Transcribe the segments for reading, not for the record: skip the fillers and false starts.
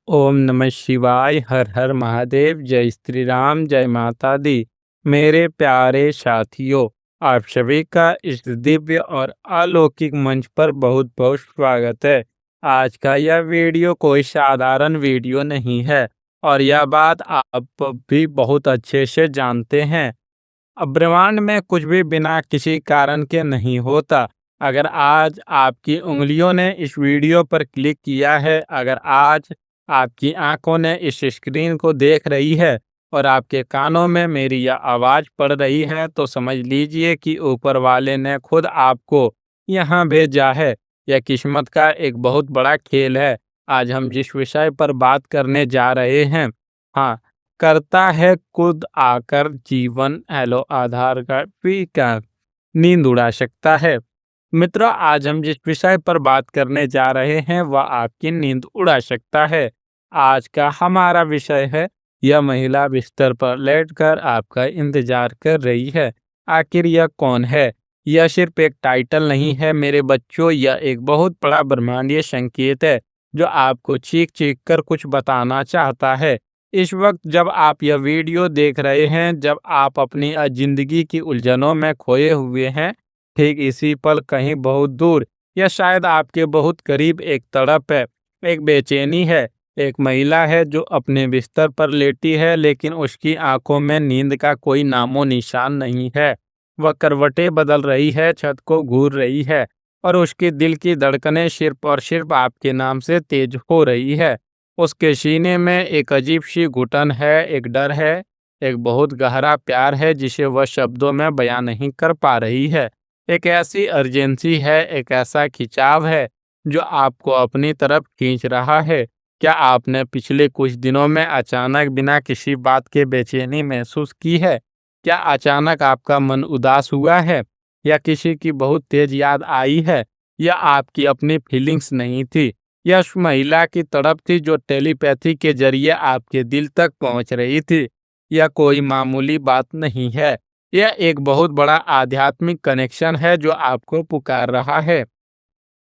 ओम नमः शिवाय। हर हर महादेव। जय श्री राम, जय माता दी। मेरे प्यारे साथियों, आप सभी का इस दिव्य और अलौकिक मंच पर बहुत बहुत स्वागत है। आज का यह वीडियो कोई साधारण वीडियो नहीं है और यह बात आप भी बहुत अच्छे से जानते हैं। ब्रह्मांड में कुछ भी बिना किसी कारण के नहीं होता। अगर आज आपकी उंगलियों ने इस वीडियो पर क्लिक किया है, अगर आज आपकी आंखों ने इस स्क्रीन को देख रही है और आपके कानों में मेरी यह आवाज़ पड़ रही है, तो समझ लीजिए कि ऊपर वाले ने खुद आपको यहाँ भेजा है। यह किस्मत का एक बहुत बड़ा खेल है। आज हम जिस विषय पर बात करने जा रहे हैं, हाँ, करता है खुद आकर जीवन। हेलो आधार कार्ड भी क्या नींद उड़ा सकता है। मित्रों, आज हम जिस विषय पर बात करने जा रहे हैं वह आपकी नींद उड़ा सकता है। आज का हमारा विषय है, यह महिला बिस्तर पर लेटकर आपका इंतजार कर रही है। आखिर यह कौन है? यह सिर्फ एक टाइटल नहीं है मेरे बच्चों, यह एक बहुत बड़ा ब्रह्मांडीय संकेत है जो आपको चीख चीख कर कुछ बताना चाहता है। इस वक्त जब आप यह वीडियो देख रहे हैं, जब आप अपनी जिंदगी की उलझनों में खोए हुए हैं, ठीक इसी पल कहीं बहुत दूर या शायद आपके बहुत करीब एक तड़प है, एक बेचैनी है। एक महिला है जो अपने बिस्तर पर लेटी है, लेकिन उसकी आंखों में नींद का कोई नामो निशान नहीं है। वह करवटें बदल रही है, छत को घूर रही है और उसके दिल की धड़कनें सिर्फ और सिर्फ आपके नाम से तेज हो रही है। उसके सीने में एक अजीब सी घुटन है, एक डर है, एक बहुत गहरा प्यार है जिसे वह शब्दों में बयां नहीं कर पा रही है। एक ऐसी अर्जेंसी है, एक ऐसा खिंचाव है जो आपको अपनी तरफ खींच रहा है। क्या आपने पिछले कुछ दिनों में अचानक बिना किसी बात के बेचैनी महसूस की है? क्या अचानक आपका मन उदास हुआ है, या किसी की बहुत तेज याद आई है, या आपकी अपनी फीलिंग्स नहीं थी? यह उस महिला की तड़प थी जो टेलीपैथी के जरिए आपके दिल तक पहुंच रही थी। यह कोई मामूली बात नहीं है, यह एक बहुत बड़ा आध्यात्मिक कनेक्शन है जो आपको पुकार रहा है।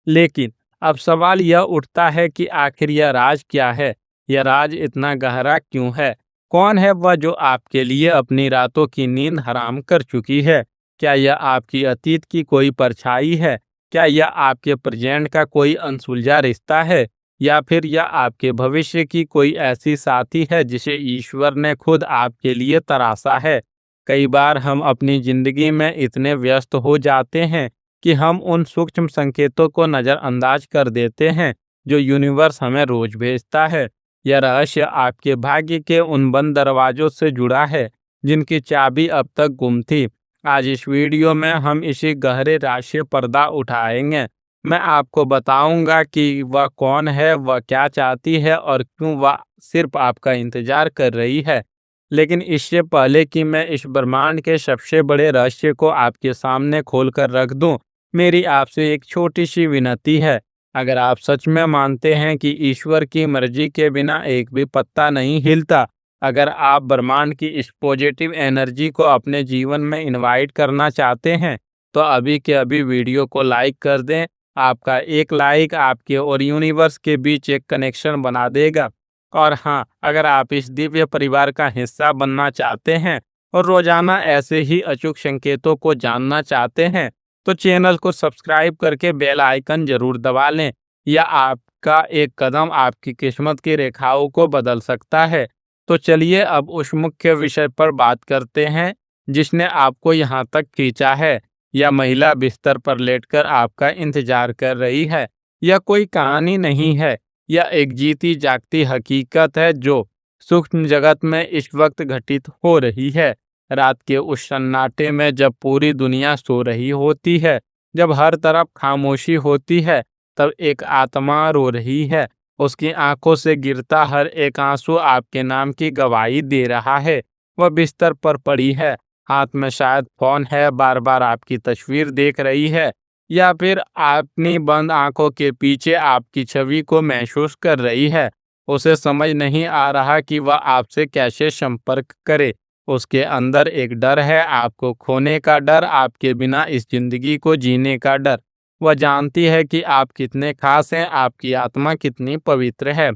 लेकिन अब सवाल यह उठता है कि आखिर यह राज क्या है? यह राज इतना गहरा क्यों है? कौन है वह जो आपके लिए अपनी रातों की नींद हराम कर चुकी है? क्या यह आपकी अतीत की कोई परछाई है? क्या यह आपके प्रेजेंट का कोई अनसुलझा रिश्ता है? या फिर यह आपके भविष्य की कोई ऐसी साथी है जिसे ईश्वर ने खुद आपके लिए तराशा है? कई बार हम अपनी जिंदगी में इतने व्यस्त हो जाते हैं कि हम उन सूक्ष्म संकेतों को नज़रअंदाज कर देते हैं जो यूनिवर्स हमें रोज भेजता है। यह रहस्य आपके भाग्य के उन बंद दरवाजों से जुड़ा है जिनकी चाबी अब तक गुम थी। आज इस वीडियो में हम इसी गहरे रहस्य पर्दा उठाएंगे। मैं आपको बताऊंगा कि वह कौन है, वह क्या चाहती है और क्यों वह सिर्फ आपका इंतजार कर रही है। लेकिन इससे पहले कि मैं इस ब्रह्मांड के सबसे बड़े रहस्य को आपके सामने खोल कर रख दूं, मेरी आपसे एक छोटी सी विनती है। अगर आप सच में मानते हैं कि ईश्वर की मर्जी के बिना एक भी पत्ता नहीं हिलता, अगर आप ब्रह्मांड की इस पॉजिटिव एनर्जी को अपने जीवन में इनवाइट करना चाहते हैं, तो अभी के अभी वीडियो को लाइक कर दें। आपका एक लाइक आपके और यूनिवर्स के बीच एक कनेक्शन बना देगा। और हाँ, अगर आप इस दिव्य परिवार का हिस्सा बनना चाहते हैं और रोजाना ऐसे ही अचूक संकेतों को जानना चाहते हैं, तो चैनल को सब्सक्राइब करके बेल आइकन जरूर दबा लें। या आपका एक कदम आपकी किस्मत की रेखाओं को बदल सकता है। तो चलिए अब उस मुख्य विषय पर बात करते हैं जिसने आपको यहाँ तक खींचा है। यह महिला बिस्तर पर लेटकर आपका इंतजार कर रही है। यह कोई कहानी नहीं है, यह एक जीती जागती हकीकत है जो सूक्ष्म जगत में इस वक्त घटित हो रही है। रात के उस सन्नाटे में जब पूरी दुनिया सो रही होती है, जब हर तरफ खामोशी होती है, तब एक आत्मा रो रही है। उसकी आंखों से गिरता हर एक आंसू आपके नाम की गवाही दे रहा है। वह बिस्तर पर पड़ी है, हाथ में शायद फोन है, बार बार आपकी तस्वीर देख रही है, या फिर अपनी बंद आंखों के पीछे आपकी छवि को महसूस कर रही है। उसे समझ नहीं आ रहा कि वह आपसे कैसे संपर्क करे। उसके अंदर एक डर है, आपको खोने का डर, आपके बिना इस जिंदगी को जीने का डर। वह जानती है कि आप कितने खास हैं, आपकी आत्मा कितनी पवित्र है।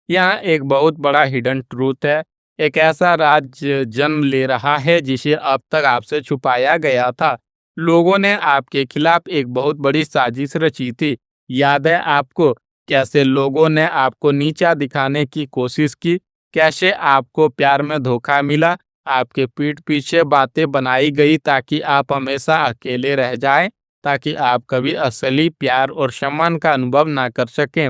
यहाँ एक बहुत बड़ा हिडन ट्रूथ है। एक ऐसा राज जन्म ले रहा है जिसे अब तक आपसे छुपाया गया था। लोगों ने आपके खिलाफ एक बहुत बड़ी साजिश रची थी। याद है आपको कैसे लोगों ने आपको नीचा दिखाने की कोशिश की, कैसे आपको प्यार में धोखा मिला, आपके पीठ पीछे बातें बनाई गई ताकि आप हमेशा अकेले रह जाएं, ताकि आप कभी असली प्यार और सम्मान का अनुभव ना कर सकें।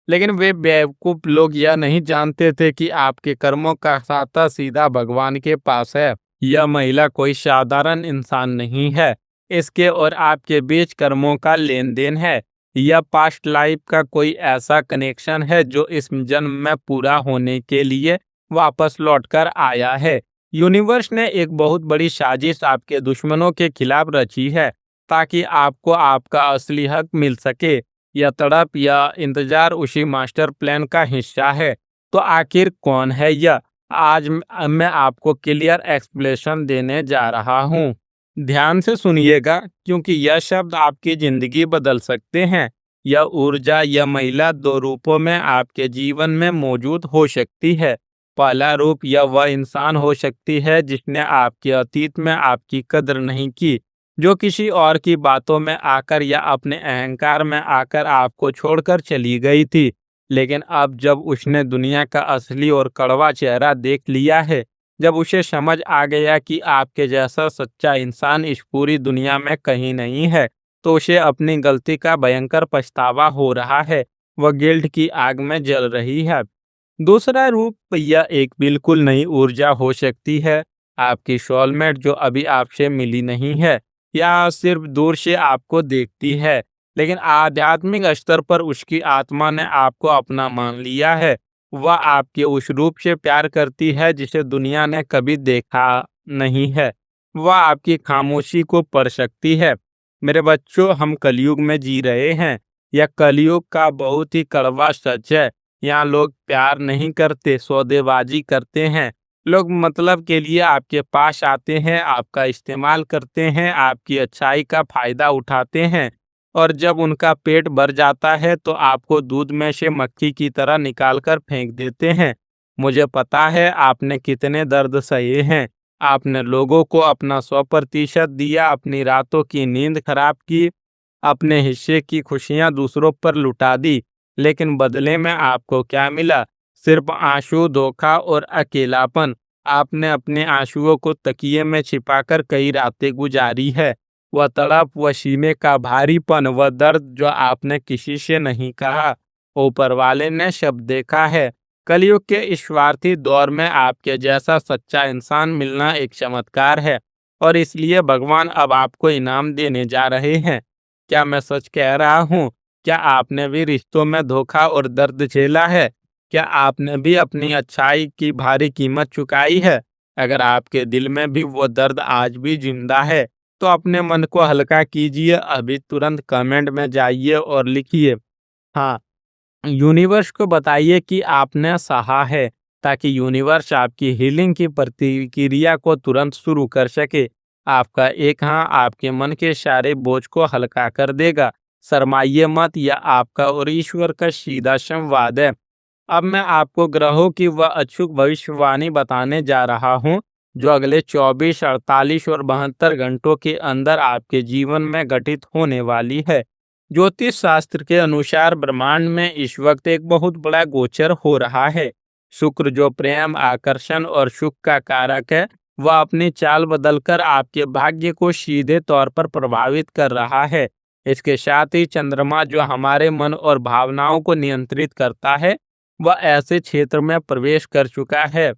लेकिन वे बेवकूफ लोग यह नहीं जानते थे कि आपके कर्मों का खाता सीधा भगवान के पास है। यह महिला कोई साधारण इंसान नहीं है। इसके और आपके बीच कर्मों का लेन देन है। यह पास्ट लाइफ का कोई ऐसा कनेक्शन है जो इस जन्म में पूरा होने के लिए वापस लौटकर आया है। यूनिवर्स ने एक बहुत बड़ी साजिश आपके दुश्मनों के खिलाफ रची है ताकि आपको आपका असली हक मिल सके। यह तड़प या इंतजार उसी मास्टर प्लान का हिस्सा है। तो आखिर कौन है यह? आज मैं आपको क्लियर एक्सप्लेनेशन देने जा रहा हूँ। ध्यान से सुनिएगा क्योंकि यह शब्द आपकी जिंदगी बदल सकते हैं। यह ऊर्जा, यह महिला दो रूपों में आपके जीवन में मौजूद हो सकती है। पहला रूप यह वह इंसान हो सकती है जिसने आपके अतीत में आपकी कद्र नहीं की, जो किसी और की बातों में आकर या अपने अहंकार में आकर आपको छोड़कर चली गई थी। लेकिन अब जब उसने दुनिया का असली और कड़वा चेहरा देख लिया है, जब उसे समझ आ गया कि आपके जैसा सच्चा इंसान इस पूरी दुनिया में कहीं नहीं है, तो उसे अपनी गलती का भयंकर पछतावा हो रहा है। वह गिल्ट की आग में जल रही है। दूसरा रूप यह एक बिल्कुल नई ऊर्जा हो सकती है, आपकी सोलमेट जो अभी आपसे मिली नहीं है या सिर्फ दूर से आपको देखती है, लेकिन आध्यात्मिक स्तर पर उसकी आत्मा ने आपको अपना मान लिया है। वह आपके उस रूप से प्यार करती है जिसे दुनिया ने कभी देखा नहीं है। वह आपकी खामोशी को पढ़ सकती है। मेरे बच्चों, हम कलयुग में जी रहे हैं। यह कलयुग का बहुत ही कड़वा सच है। यहाँ लोग प्यार नहीं करते, सौदेबाजी करते हैं। लोग मतलब के लिए आपके पास आते हैं, आपका इस्तेमाल करते हैं, आपकी अच्छाई का फायदा उठाते हैं, और जब उनका पेट भर जाता है तो आपको दूध में से मक्खी की तरह निकाल कर फेंक देते हैं। मुझे पता है आपने कितने दर्द सहे हैं। आपने लोगों को अपना 100% दिया, अपनी रातों की नींद खराब की, अपने हिस्से की खुशियां दूसरों पर लुटा दी, लेकिन बदले में आपको क्या मिला? सिर्फ आंसू, धोखा और अकेलापन। आपने अपने आंसुओं को तकिए में छिपाकर कई रातें गुजारी है। वह तड़प, वह सीने का भारीपन, वह दर्द जो आपने किसी से नहीं कहा, ऊपर वाले ने सब देखा है। कलयुग के इस स्वार्थी दौर में आपके जैसा सच्चा इंसान मिलना एक चमत्कार है, और इसलिए भगवान अब आपको इनाम देने जा रहे हैं। क्या मैं सच कह रहा हूँ? क्या आपने भी रिश्तों में धोखा और दर्द झेला है? क्या आपने भी अपनी अच्छाई की भारी कीमत चुकाई है? अगर आपके दिल में भी वो दर्द आज भी जिंदा है, तो अपने मन को हल्का कीजिए। अभी तुरंत कमेंट में जाइए और लिखिए, हाँ, यूनिवर्स को बताइए कि आपने सहा है, ताकि यूनिवर्स आपकी हीलिंग की प्रतिक्रिया को तुरंत शुरू कर सके। आपका एक हाँ आपके मन के सारे बोझ को हल्का कर देगा। शर्माइए मत, यह आपका और ईश्वर का सीधा संवाद है। अब मैं आपको ग्रहों की वह अचूक भविष्यवाणी बताने जा रहा हूँ जो अगले 24, 48 और 72 घंटों के अंदर आपके जीवन में घटित होने वाली है। ज्योतिष शास्त्र के अनुसार ब्रह्मांड में इस वक्त एक बहुत बड़ा गोचर हो रहा है। शुक्र जो प्रेम, आकर्षण और सुख का कारक है, वह अपनी चाल बदलकर आपके भाग्य को सीधे तौर पर प्रभावित कर रहा है। इसके साथ ही चंद्रमा जो हमारे मन और भावनाओं को नियंत्रित करता है, वह ऐसे क्षेत्र में प्रवेश कर चुका है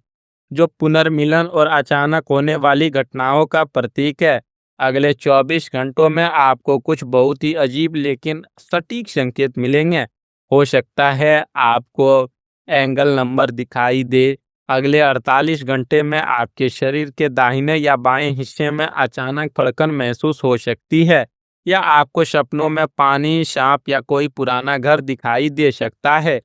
जो पुनर्मिलन और अचानक होने वाली घटनाओं का प्रतीक है। अगले 24 घंटों में आपको कुछ बहुत ही अजीब लेकिन सटीक संकेत मिलेंगे। हो सकता है आपको एंगल नंबर दिखाई दे। अगले 48 घंटे में आपके शरीर के दाहिने या बाएं हिस्से में अचानक धड़कन महसूस हो सकती है, या आपको सपनों में पानी, सांप या कोई पुराना घर दिखाई दे सकता है।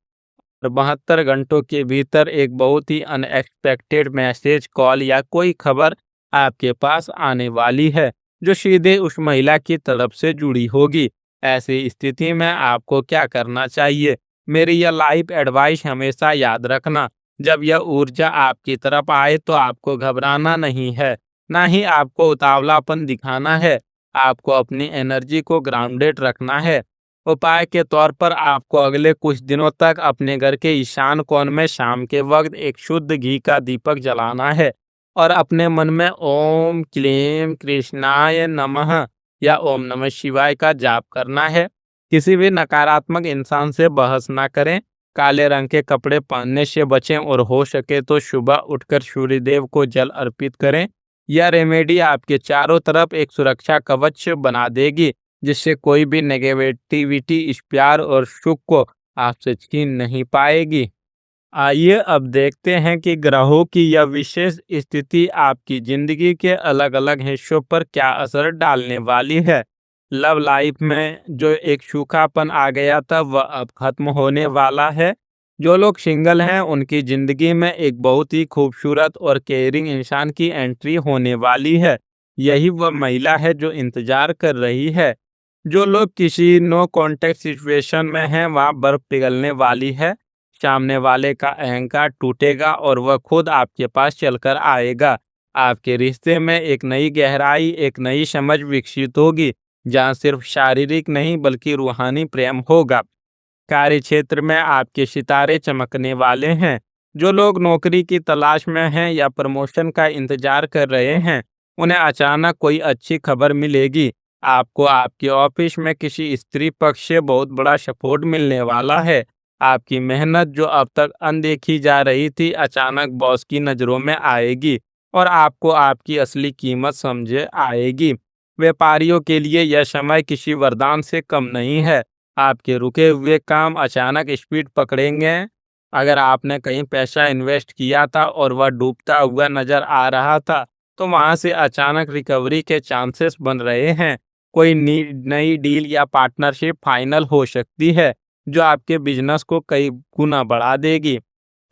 और 72 घंटों के भीतर एक बहुत ही अनएक्सपेक्टेड मैसेज, कॉल या कोई खबर आपके पास आने वाली है जो सीधे उस महिला की तरफ से जुड़ी होगी। ऐसी स्थिति में आपको क्या करना चाहिए? मेरी यह लाइफ एडवाइस हमेशा याद रखना, जब यह ऊर्जा आपकी तरफ आए तो आपको घबराना नहीं है, ना ही आपको उतावलापन दिखाना है। आपको अपनी एनर्जी को ग्राउंडेड रखना है। उपाय के तौर पर आपको अगले कुछ दिनों तक अपने घर के ईशान कोण में शाम के वक्त एक शुद्ध घी का दीपक जलाना है और अपने मन में ओम क्लीम कृष्णाय नमः या ओम नमः शिवाय का जाप करना है। किसी भी नकारात्मक इंसान से बहस ना करें। काले रंग के कपड़े पहनने से बचें और हो सके तो सुबह उठकर सूर्यदेव को जल अर्पित करें। यह रेमेडी आपके चारों तरफ एक सुरक्षा कवच बना देगी, जिससे कोई भी नेगेटिविटी इस प्यार और सुख को आपसे छीन नहीं पाएगी। आइए अब देखते हैं कि ग्रहों की यह विशेष स्थिति आपकी जिंदगी के अलग-अलग हिस्सों पर क्या असर डालने वाली है। लव लाइफ में जो एक सूखापन आ गया था वह अब खत्म होने वाला है। जो लोग सिंगल हैं उनकी जिंदगी में एक बहुत ही खूबसूरत और केयरिंग इंसान की एंट्री होने वाली है। यही वह महिला है जो इंतजार कर रही है। जो लोग किसी नो कॉन्टेक्ट सिचुएशन में हैं वहाँ बर्फ पिघलने वाली है। सामने वाले का अहंकार टूटेगा और वह खुद आपके पास चलकर आएगा। आपके रिश्ते में एक नई गहराई, एक नई समझ विकसित होगी, जहाँ सिर्फ शारीरिक नहीं बल्कि रूहानी प्रेम होगा। कार्य क्षेत्र में आपके सितारे चमकने वाले हैं। जो लोग नौकरी की तलाश में हैं या प्रमोशन का इंतजार कर रहे हैं, उन्हें अचानक कोई अच्छी खबर मिलेगी। आपको आपके ऑफिस में किसी स्त्री पक्ष से बहुत बड़ा सपोर्ट मिलने वाला है। आपकी मेहनत जो अब तक अनदेखी जा रही थी, अचानक बॉस की नज़रों में आएगी और आपको आपकी असली कीमत समझ आएगी। व्यापारियों के लिए यह समय किसी वरदान से कम नहीं है। आपके रुके हुए काम अचानक स्पीड पकड़ेंगे। अगर आपने कहीं पैसा इन्वेस्ट किया था और वह डूबता हुआ नजर आ रहा था, तो वहां से अचानक रिकवरी के चांसेस बन रहे हैं। कोई नई डील या पार्टनरशिप फाइनल हो सकती है, जो आपके बिजनेस को कई गुना बढ़ा देगी।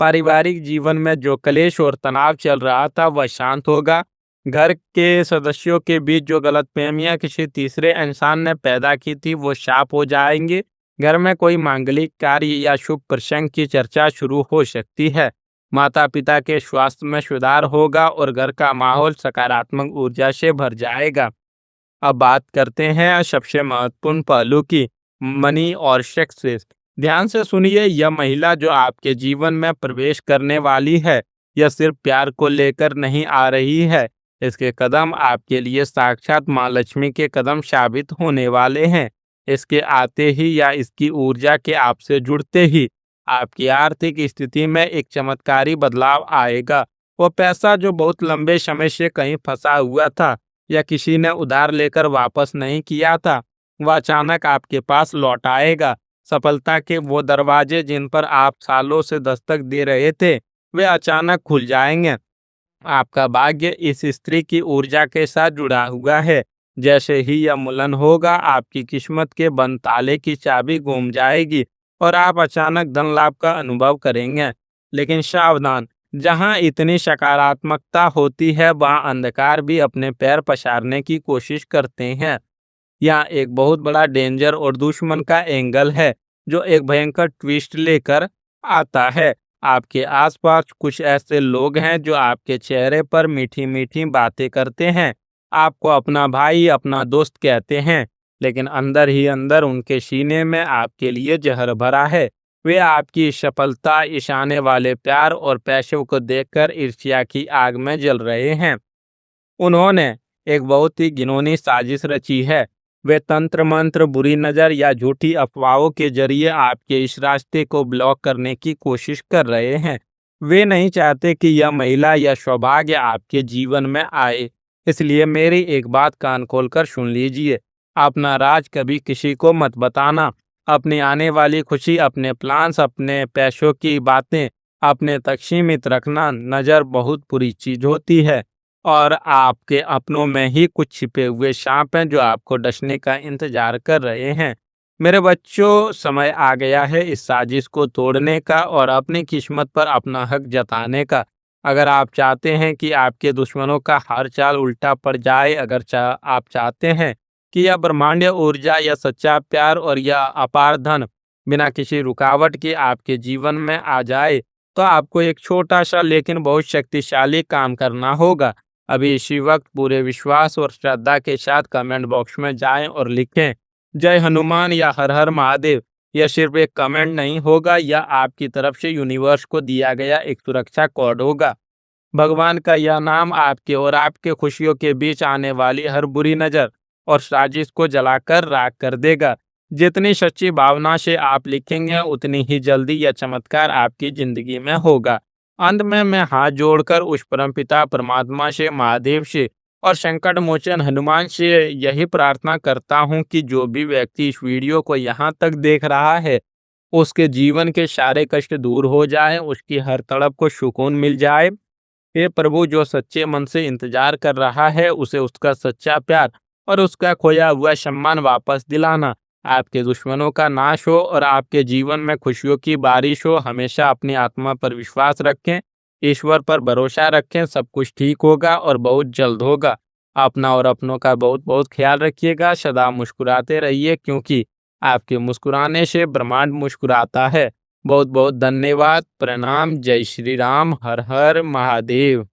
पारिवारिक जीवन में जो क्लेश और तनाव चल रहा था वह शांत होगा। घर के सदस्यों के बीच जो गलतफहमियां किसी तीसरे इंसान ने पैदा की थी वो साफ हो जाएंगी। घर में कोई मांगलिक कार्य या शुभ प्रसंग की चर्चा शुरू हो सकती है। माता पिता के स्वास्थ्य में सुधार होगा और घर का माहौल सकारात्मक ऊर्जा से भर जाएगा। अब बात करते हैं सबसे महत्वपूर्ण पहलू की, मनी और सक्सेस। ध्यान से सुनिए, यह महिला जो आपके जीवन में प्रवेश करने वाली है, यह सिर्फ प्यार को लेकर नहीं आ रही है। इसके कदम आपके लिए साक्षात माँ लक्ष्मी के कदम साबित होने वाले हैं। इसके आते ही या इसकी ऊर्जा के आपसे जुड़ते ही आपकी आर्थिक स्थिति में एक चमत्कारी बदलाव आएगा। वो पैसा जो बहुत लंबे समय से कहीं फंसा हुआ था या किसी ने उधार लेकर वापस नहीं किया था, वह अचानक आपके पास लौट आएगा। सफलता के वो दरवाजे जिन पर आप सालों से दस्तक दे रहे थे, वे अचानक खुल जाएंगे। आपका भाग्य इस स्त्री की ऊर्जा के साथ जुड़ा हुआ है। जैसे ही यह मिलन होगा, आपकी किस्मत के बंद ताले की चाबी घूम जाएगी और आप अचानक धन लाभ का अनुभव करेंगे। लेकिन सावधान, जहां इतनी सकारात्मकता होती है वहां अंधकार भी अपने पैर पसारने की कोशिश करते हैं। यहाँ एक बहुत बड़ा डेंजर और दुश्मन का एंगल है, जो एक भयंकर ट्विस्ट लेकर आता है। आपके आसपास कुछ ऐसे लोग हैं जो आपके चेहरे पर मीठी मीठी बातें करते हैं, आपको अपना भाई, अपना दोस्त कहते हैं, लेकिन अंदर ही अंदर उनके सीने में आपके लिए जहर भरा है। वे आपकी सफलता, इशाने वाले प्यार और पैसों को देखकर ईर्ष्या की आग में जल रहे हैं। उन्होंने एक बहुत ही घिनौनी साजिश रची है। वे तंत्र मंत्र, बुरी नज़र या झूठी अफवाहों के जरिए आपके इस रास्ते को ब्लॉक करने की कोशिश कर रहे हैं। वे नहीं चाहते कि यह महिला या सौभाग्य आपके जीवन में आए। इसलिए मेरी एक बात कान खोलकर सुन लीजिए। अपना राज कभी किसी को मत बताना। अपनी आने वाली खुशी, अपने प्लान्स, अपने पैसों की बातें अपने तक सीमित रखना। नज़र बहुत बुरी चीज होती है और आपके अपनों में ही कुछ छिपे हुए सांप हैं जो आपको डसने का इंतजार कर रहे हैं। मेरे बच्चों, समय आ गया है इस साजिश को तोड़ने का और अपनी किस्मत पर अपना हक जताने का। अगर आप चाहते हैं कि आपके दुश्मनों का हर चाल उल्टा पड़ जाए, अगर आप चाहते हैं कि यह ब्रह्मांडीय ऊर्जा, या सच्चा प्यार और यह अपार धन बिना किसी रुकावट के आपके जीवन में आ जाए, तो आपको एक छोटा सा लेकिन बहुत शक्तिशाली काम करना होगा। अभी इसी वक्त पूरे विश्वास और श्रद्धा के साथ कमेंट बॉक्स में जाएं और लिखें जय हनुमान या हर हर महादेव। यह सिर्फ एक कमेंट नहीं होगा, यह आपकी तरफ से यूनिवर्स को दिया गया एक सुरक्षा कोड होगा। भगवान का यह नाम आपके और आपके खुशियों के बीच आने वाली हर बुरी नज़र और साजिश को जलाकर राख कर देगा। जितनी सच्ची भावना से आप लिखेंगे, उतनी ही जल्दी यह चमत्कार आपकी जिंदगी में होगा। अंत में मैं हाथ जोड़कर उस परमपिता परमात्मा से, महादेव से और संकट मोचन हनुमान से यही प्रार्थना करता हूँ कि जो भी व्यक्ति इस वीडियो को यहाँ तक देख रहा है, उसके जीवन के सारे कष्ट दूर हो जाए, उसकी हर तड़प को सुकून मिल जाए। हे प्रभु, जो सच्चे मन से इंतजार कर रहा है, उसे उसका सच्चा प्यार और उसका खोया हुआ सम्मान वापस दिलाना। आपके दुश्मनों का नाश हो और आपके जीवन में खुशियों की बारिश हो। हमेशा अपनी आत्मा पर विश्वास रखें, ईश्वर पर भरोसा रखें, सब कुछ ठीक होगा और बहुत जल्द होगा। अपना और अपनों का बहुत बहुत ख्याल रखिएगा। सदा मुस्कुराते रहिए, क्योंकि आपके मुस्कुराने से ब्रह्मांड मुस्कुराता है। बहुत बहुत धन्यवाद। प्रणाम। जय श्री राम। हर हर महादेव।